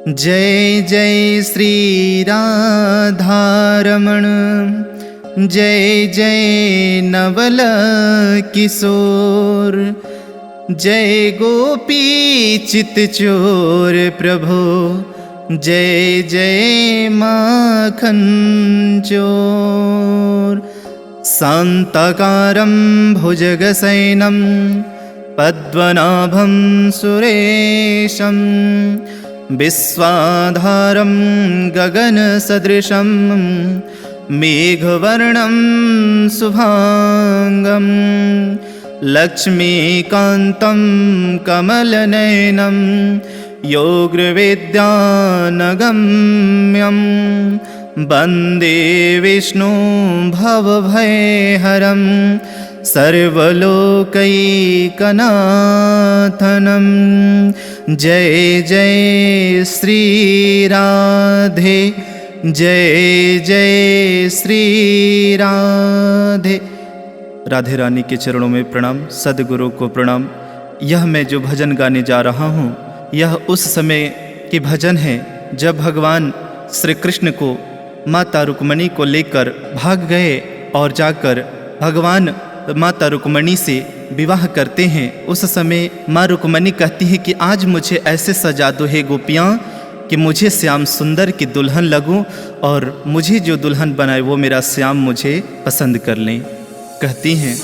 जय जय श्री राधारमण, जय जय नवल किशोर, जय गोपी चित्तचोर प्रभो, जय जय माखन चोर। शान्ताकारं भुजगशयनं पद्मनाभं सुरेशं, विश्वाधारं गगनसदृशं मेघवर्णं शुभांगं, लक्ष्मीकान्तं कमलनयनं योगविद्यानगम्यं, वन्दे विष्णु भवभयहरं सर्वलोकैकनाथनं। जय जय श्री राधे, जय जय श्री राधे। राधे रानी के चरणों में प्रणाम, सद्गुरु को प्रणाम। यह मैं जो भजन गाने जा रहा हूँ, यह उस समय के भजन है जब भगवान श्री कृष्ण को माता रुक्मणी को लेकर भाग गए और जाकर भगवान माता रुक्मणी से विवाह करते हैं। उस समय माँ रुक्मणी कहती है कि आज मुझे ऐसे सजा दो हे गोपियाँ कि मुझे श्याम सुंदर की दुल्हन लगूं और मुझे जो दुल्हन बनाए वो मेरा श्याम मुझे पसंद कर लें। कहती हैं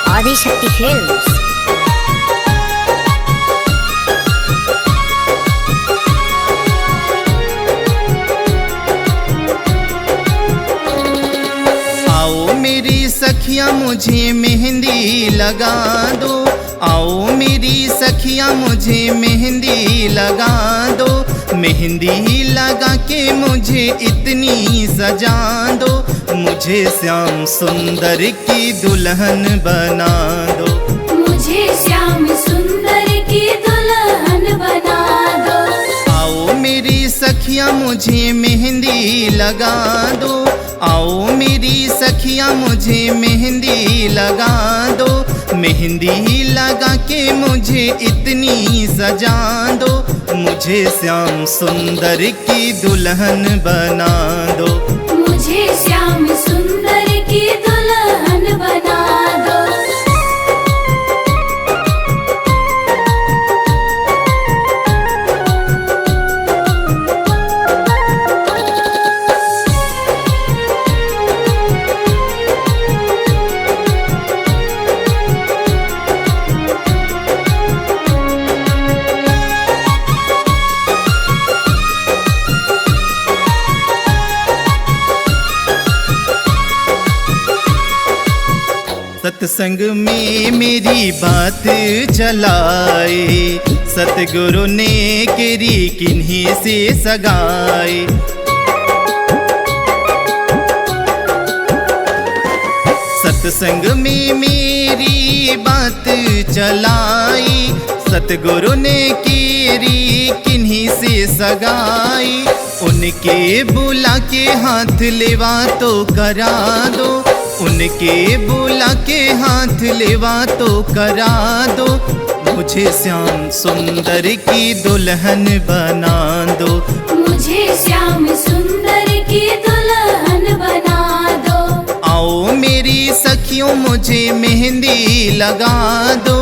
आदिशक्ति फिल्म्स। आओ मेरी सखियाँ मुझे मेहंदी लगा दो, आओ मेरी सखियाँ मुझे मेहंदी लगा दो, मेहंदी लगा के मुझे इतनी सजा दो, मुझे श्याम सुंदर की दुल्हन बना दो, मुझे श्याम सुंदर की दुल्हन बना दो। आओ मेरी सखियाँ मुझे मेहंदी लगा दो, आओ मेरी सखियाँ मुझे मेहंदी लगा दो, मेहंदी लगा के मुझे इतनी सजा दो, मुझे श्याम सुंदर की दुल्हन बना दो, मुझे श्याम सुंदर की दुल्हन बना दो। सत्संग में मेरी बात चलाए, सतगुरु ने केरी किन्हीं से सगाए, सत्संग में मेरी बात चलाई, सतगुरु ने केरी किन्हीं से सगाई, उनके बुला के हाथ लेवा तो करा दो, उनके बुला के हाथ लेवा तो करा दो, मुझे श्याम सुंदर की दुल्हन बना दो, मुझे श्याम सुंदर की दुल्हन बना दो। आओ मेरी सखियों मुझे मेहंदी लगा दो,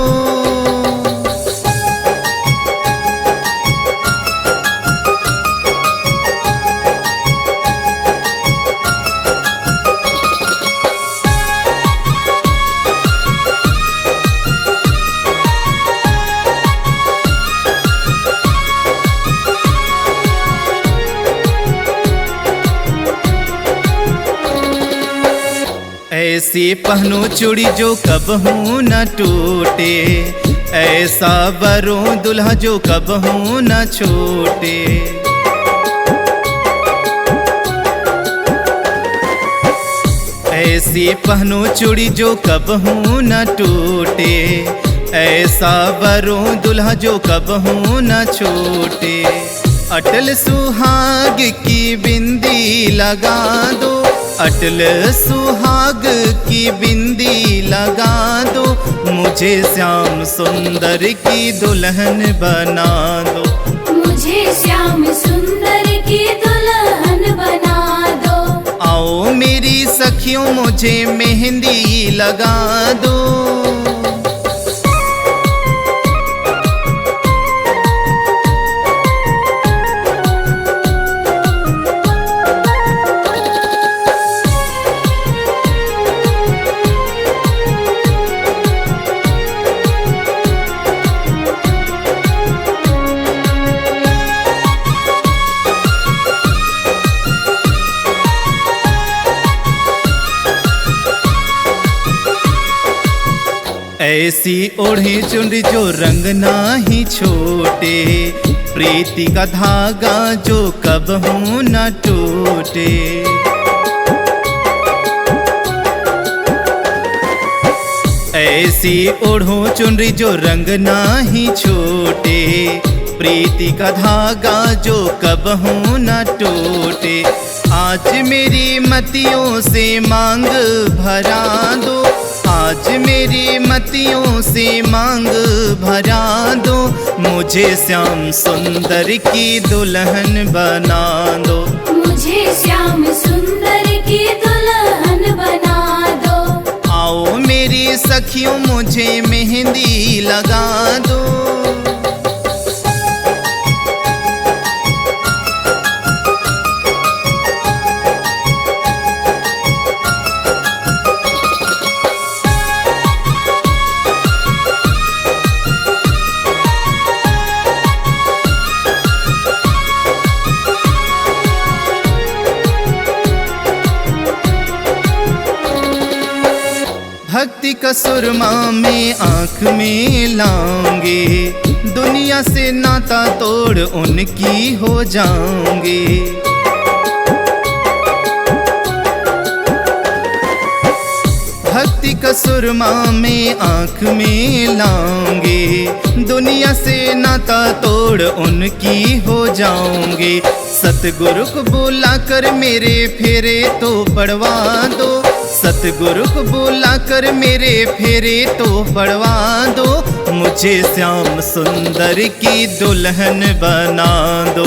ऐसी पहनो चूड़ी जो कबहू न टूटे, ऐसा वरों दुल्हा जो कबहू न छूटे, ऐसी पहनो चूड़ी जो कबहू न टूटे, ऐसा वरों दुल्हा जो कबहू न छूटे, अटल सुहाग की बिंदी लगा दो, अटल सुहाग की बिंदी लगा दो, मुझे श्याम सुंदर की दुल्हन बना दो, मुझे श्याम सुंदर की दुल्हन बना दो। आओ मेरी सखियों मुझे मेहंदी लगा दो। ऐसी ओढ़ी चुनरी जो रंग नाही छोटे, प्रीति का धागा जो कबहू न टूटे। ऐसी ओढ़ो चुनरी जो रंग नाही छोटे, प्रीति का धागा जो कबहू न टूटे। आज मेरी मतियों से मांग भरा दो, आज मेरी मतियों से मांग भरा दो, मुझे श्याम सुंदर की दुल्हन बना दो, मुझे श्याम सुंदर की दुल्हन बना दो। आओ मेरी सखियों मुझे मेहंदी लगा दो। भक्ति का सुरमा में आँख में लाऊंगे, दुनिया से नाता तोड़ उनकी हो जाऊंगे। भक्ति का सुरमा में आँख में लाऊंगे, दुनिया से नाता तोड़ उनकी हो जाऊंगे। सतगुरु को बुला कर मेरे फेरे तो पड़वा दो, सतगुरु को बुला कर मेरे फेरे तो पड़वा दो, मुझे श्याम सुंदर की दुल्हन बना दो,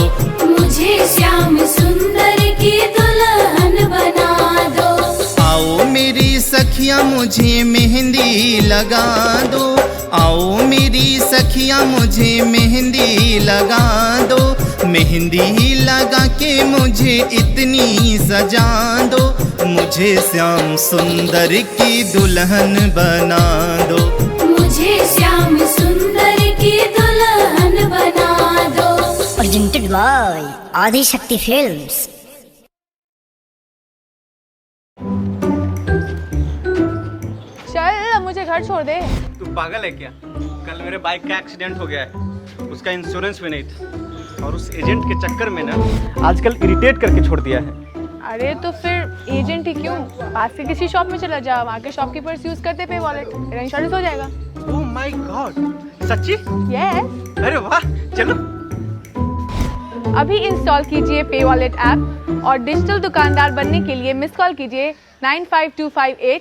मुझे श्याम सुंदर की दुल्हन बना दो। आओ मेरी सखियाँ मुझे मेहंदी लगा दो, आओ मेरी सखियाँ मुझे मेहंदी लगा दो, मेहंदी लगा के मुझे इतनी सजा दो, मुझे श्याम सुंदर की दुल्हन बना दो, मुझे श्याम सुंदर की दुल्हन बना दो। Presented by Adi Shakti Films. चल मुझे घर छोड़ दे। तू पागल है क्या? कल मेरे बाइक का एक्सीडेंट हो गया है, उसका इंश्योरेंस भी नहीं था और उस एजेंट के चक्कर में ना आजकल इरिटेट करके छोड़ दिया है। अरे तो फिर एजेंट ही क्यों, पास के किसी शॉप में चला जा, वहाँ के शॉपकीपर्स यूज करते पे वॉलेट, तेरा इंश्योरेंस हो जाएगा। ओह माय गॉड, सच्ची? यस। अरे वाह, चलो। अभी इंस्टॉल कीजिए पे वॉलेट ऐप और डिजिटल दुकानदार बनने के लिए मिस कॉल कीजिए 95258